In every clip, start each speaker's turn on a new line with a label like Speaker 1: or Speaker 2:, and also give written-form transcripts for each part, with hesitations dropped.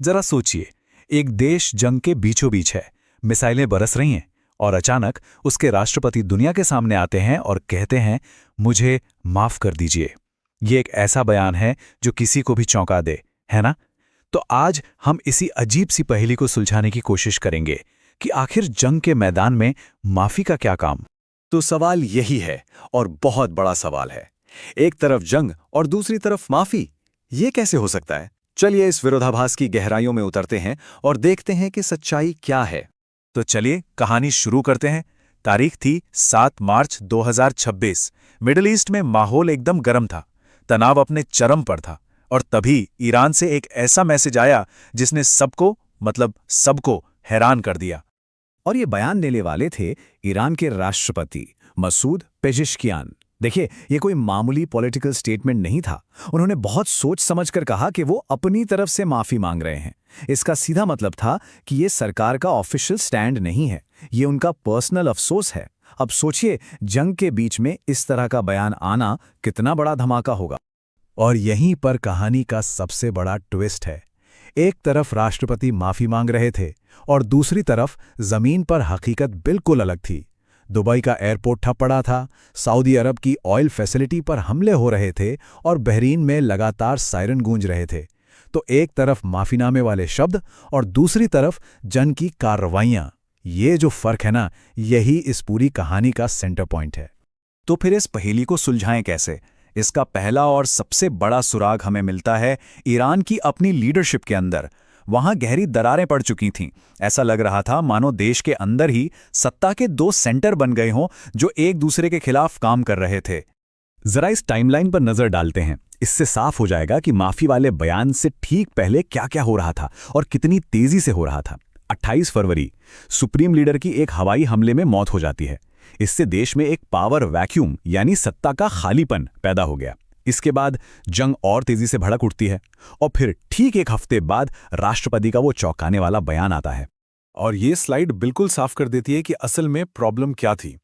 Speaker 1: जरा सोचिए, एक देश जंग के बीचों बीच है, मिसाइलें बरस रही हैं, और अचानक उसके राष्ट्रपति दुनिया के सामने आते हैं और कहते हैं, मुझे माफ कर दीजिए। ये एक ऐसा बयान है जो किसी को भी चौंका दे, है ना? तो आज हम इसी अजीब सी पहेली को सुलझाने की कोशिश करेंगे कि आखिर जंग के मैदान में माफी का क्या काम।
Speaker 2: तो सवाल यही है, और बहुत बड़ा सवाल है। एक तरफ जंग और दूसरी तरफ माफी, ये कैसे हो सकता है? चलिए इस विरोधाभास की गहराइयों में उतरते हैं और देखते हैं कि सच्चाई क्या है।
Speaker 1: तो चलिए कहानी शुरू करते हैं। तारीख थी 7 मार्च 2026। मिडिल ईस्ट में माहौल एकदम गर्म था, तनाव अपने चरम पर था, और तभी ईरान से एक ऐसा मैसेज आया जिसने सबको हैरान कर दिया।
Speaker 2: और ये बयान देने वाले थे ईरान के राष्ट्रपति मसूद पेजेश्कियान। देखिए, ये कोई मामूली पॉलिटिकल स्टेटमेंट नहीं था। उन्होंने बहुत सोच समझकर कहा कि वो अपनी तरफ से माफी मांग रहे हैं। इसका सीधा मतलब था कि ये सरकार का ऑफिशियल स्टैंड नहीं है, ये उनका पर्सनल अफसोस है। अब सोचिए, जंग के बीच में इस तरह का बयान आना कितना बड़ा धमाका होगा।
Speaker 1: और यहीं पर कहानी का सबसे बड़ा ट्विस्ट है। एक तरफ राष्ट्रपति माफी मांग रहे थे और दूसरी तरफ जमीन पर हकीकत बिल्कुल अलग थी। दुबई का एयरपोर्ट ठप पड़ा था, सऊदी अरब की ऑयल फैसिलिटी पर हमले हो रहे थे और बहरीन में लगातार सायरन गूंज रहे थे। तो एक तरफ माफीनामे वाले शब्द और दूसरी तरफ जंग की कार्रवाइयां। ये जो फर्क है ना, यही इस पूरी कहानी का सेंटर पॉइंट है।
Speaker 2: तो फिर इस पहेली को सुलझाएं कैसे? इसका पहला और सबसे बड़ा सुराग हमें मिलता है ईरान की अपनी लीडरशिप के अंदर। वहां गहरी दरारें पड़ चुकी थीं। ऐसा लग रहा था मानो देश के अंदर ही सत्ता के दो सेंटर बन गए हों जो एक दूसरे के खिलाफ काम कर रहे थे।
Speaker 1: जरा इस टाइमलाइन पर नजर डालते हैं। इससे साफ हो जाएगा कि माफी वाले बयान से ठीक पहले क्या क्या हो रहा था और कितनी तेजी से हो रहा था। 28 फरवरी, सुप्रीम लीडर की एक हवाई हमले में मौत हो जाती है। इससे देश में एक पावर वैक्यूम यानी सत्ता का खालीपन पैदा हो गया। इसके बाद जंग और तेजी से भड़क उठती है और फिर ठीक एक हफ्ते बाद राष्ट्रपति का वो चौंकाने वाला बयान आता है।
Speaker 3: और ये स्लाइड बिल्कुल साफ कर देती है कि असल में प्रॉब्लम क्या थी।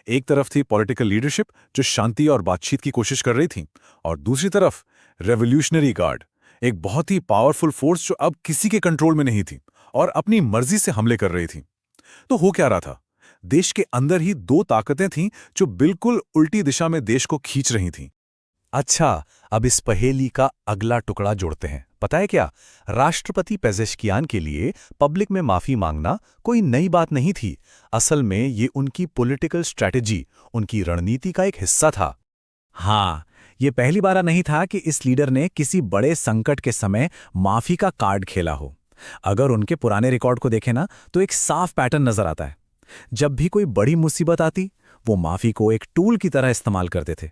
Speaker 3: एक तरफ थी पॉलिटिकल लीडरशिप जो शांति और बातचीत की कोशिश कर रही थी, और दूसरी तरफ रेवोल्यूशनरी गार्ड, एक बहुत ही पावरफुल फोर्स जो अब किसी के कंट्रोल में नहीं थी और अपनी मर्जी से हमले कर रही थी। तो हो क्या रहा था? देश के अंदर ही दो ताकतें थीं जो बिल्कुल उल्टी दिशा में देश को खींच रही थीं।
Speaker 1: अच्छा, अब इस पहेली का अगला टुकड़ा जोड़ते हैं। पता है क्या? राष्ट्रपति पेजेश्कियान के लिए पब्लिक में माफी मांगना कोई नई बात नहीं थी। असल में ये उनकी पॉलिटिकल स्ट्रैटेजी, उनकी रणनीति का एक हिस्सा था।
Speaker 2: हाँ, ये पहली बार नहीं था कि इस लीडर ने किसी बड़े संकट के समय माफी का कार्ड खेला हो। अगर उनके पुराने रिकॉर्ड को देखें ना, तो एक साफ पैटर्न नजर आता है। जब भी कोई बड़ी मुसीबत आती, वो माफी को एक टूल की तरह इस्तेमाल करते थे।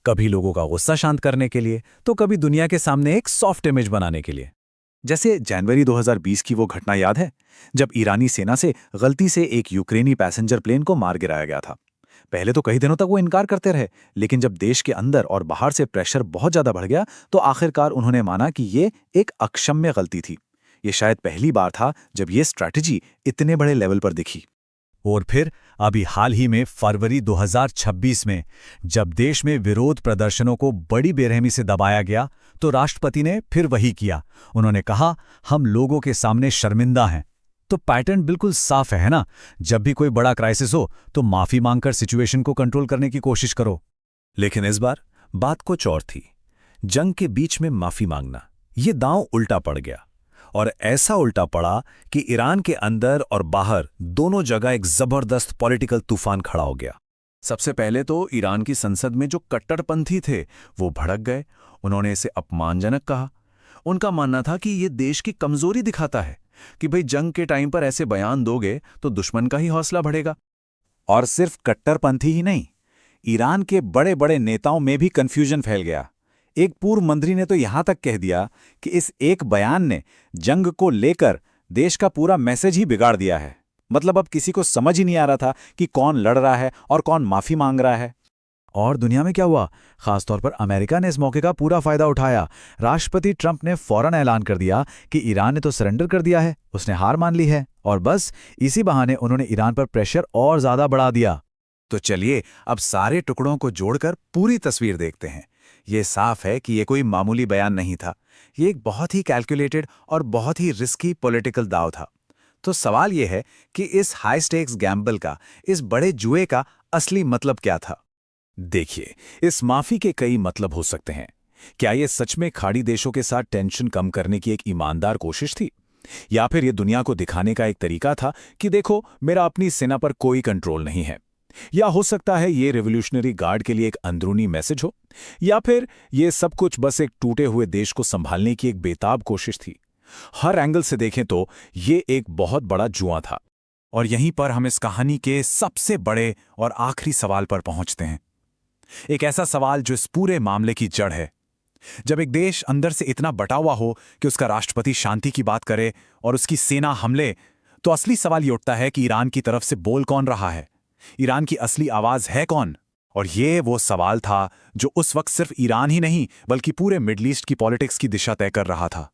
Speaker 2: कभी लोगों का गुस्सा शांत करने के लिए, तो कभी दुनिया के सामने एक सॉफ्ट इमेज बनाने के लिए।
Speaker 3: जैसे जनवरी 2020 की वो घटना याद है, जब ईरानी सेना से गलती से एक यूक्रेनी पैसेंजर प्लेन को मार गिराया गया था। पहले तो कई दिनों तक वो इनकार करते रहे, लेकिन जब देश के अंदर और बाहर से प्रेशर बहुत ज्यादा बढ़ गया, तो आखिरकार उन्होंने माना कि ये एक अक्षम्य गलती थी। ये शायद पहली बार था जब ये स्ट्रैटेजी इतने बड़े लेवल पर दिखी।
Speaker 1: और फिर अभी हाल ही में फरवरी 2026 में जब देश में विरोध प्रदर्शनों को बड़ी बेरहमी से दबाया गया, तो राष्ट्रपति ने फिर वही किया। उन्होंने कहा, हम लोगों के सामने शर्मिंदा हैं। तो पैटर्न बिल्कुल साफ है ना? जब भी कोई बड़ा क्राइसिस हो तो माफी मांगकर सिचुएशन को कंट्रोल करने की कोशिश करो।
Speaker 2: लेकिन इस बार बात कुछ और थी। जंग के बीच में माफी मांगना, ये दांव उल्टा पड़ गया। और ऐसा उल्टा पड़ा कि ईरान के अंदर और बाहर दोनों जगह एक जबरदस्त पॉलिटिकल तूफान खड़ा हो गया। सबसे पहले तो ईरान की संसद में जो कट्टरपंथी थे वो भड़क गए। उन्होंने इसे अपमानजनक कहा। उनका मानना था कि ये देश की कमजोरी दिखाता है कि भाई जंग के टाइम पर ऐसे बयान दोगे तो दुश्मन का ही हौसला बढ़ेगा।
Speaker 1: और सिर्फ कट्टरपंथी ही नहीं, ईरान के बड़े बड़े नेताओं में भी कंफ्यूजन फैल गया। एक पूर्व मंत्री ने तो यहां तक कह दिया कि इस एक बयान ने जंग को लेकर देश का पूरा मैसेज ही बिगाड़ दिया है। मतलब अब किसी को समझ ही नहीं आ रहा था कि कौन लड़ रहा है और कौन माफी मांग रहा है।
Speaker 2: और दुनिया में क्या हुआ? खासतौर पर अमेरिका ने इस मौके का पूरा फायदा उठाया। राष्ट्रपति ट्रंप ने फौरन ऐलान कर दिया कि ईरान ने तो सरेंडर कर दिया है, उसने हार मान ली है, और बस इसी बहाने उन्होंने ईरान पर प्रेशर और ज्यादा बढ़ा दिया।
Speaker 1: तो चलिए अब सारे टुकड़ों को जोड़कर पूरी तस्वीर देखते हैं।
Speaker 4: ये साफ है कि ये कोई मामूली बयान नहीं था। ये एक बहुत ही कैलकुलेटेड और बहुत ही रिस्की पॉलिटिकल दांव था। तो सवाल ये है कि इस हाई स्टेक्स गैम्बल का, इस बड़े जुए का असली मतलब क्या था?
Speaker 2: देखिए, इस माफी के कई मतलब हो सकते हैं। क्या ये सच में खाड़ी देशों के साथ टेंशन कम करने की एक ईमानदार कोशिश थी, या फिर ये दुनिया को दिखाने का एक तरीका था कि देखो मेरा अपनी सेना पर कोई कंट्रोल नहीं है? या हो सकता है ये रिवॉल्यूशनरी गार्ड के लिए एक अंदरूनी मैसेज हो, या फिर ये सब कुछ बस एक टूटे हुए देश को संभालने की एक बेताब कोशिश थी। हर एंगल से देखें तो ये एक बहुत बड़ा जुआ था।
Speaker 3: और यहीं पर हम इस कहानी के सबसे बड़े और आखिरी सवाल पर पहुंचते हैं। एक ऐसा सवाल जो इस पूरे मामले की जड़ है। जब एक देश अंदर से इतना बटा हुआ हो कि उसका राष्ट्रपति शांति की बात करे और उसकी सेना हमले, तो असली सवाल ये उठता है कि ईरान की तरफ से बोल कौन रहा है? ईरान की असली आवाज है कौन? और ये वो सवाल था जो उस वक्त सिर्फ ईरान ही नहीं बल्कि पूरे मिडल ईस्ट की पॉलिटिक्स की दिशा तय कर रहा था।